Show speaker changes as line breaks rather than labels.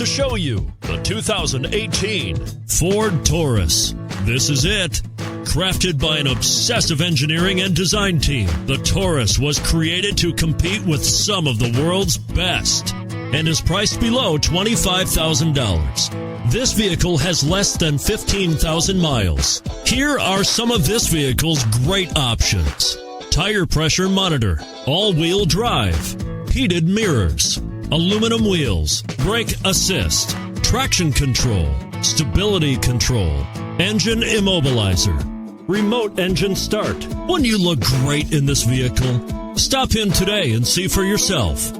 To show you the 2018 Ford Taurus. This is it. Crafted by an obsessive engineering and design team, the Taurus was created to compete with some of the world's best and is priced below $25,000. This vehicle has less than 15,000 miles. Here are some of this vehicle's great options: tire pressure monitor, all-wheel drive, heated mirrors, aluminum wheels, brake assist, traction control, stability control, engine immobilizer, remote engine start. Wouldn't you look great in this vehicle? Stop in today and see for yourself.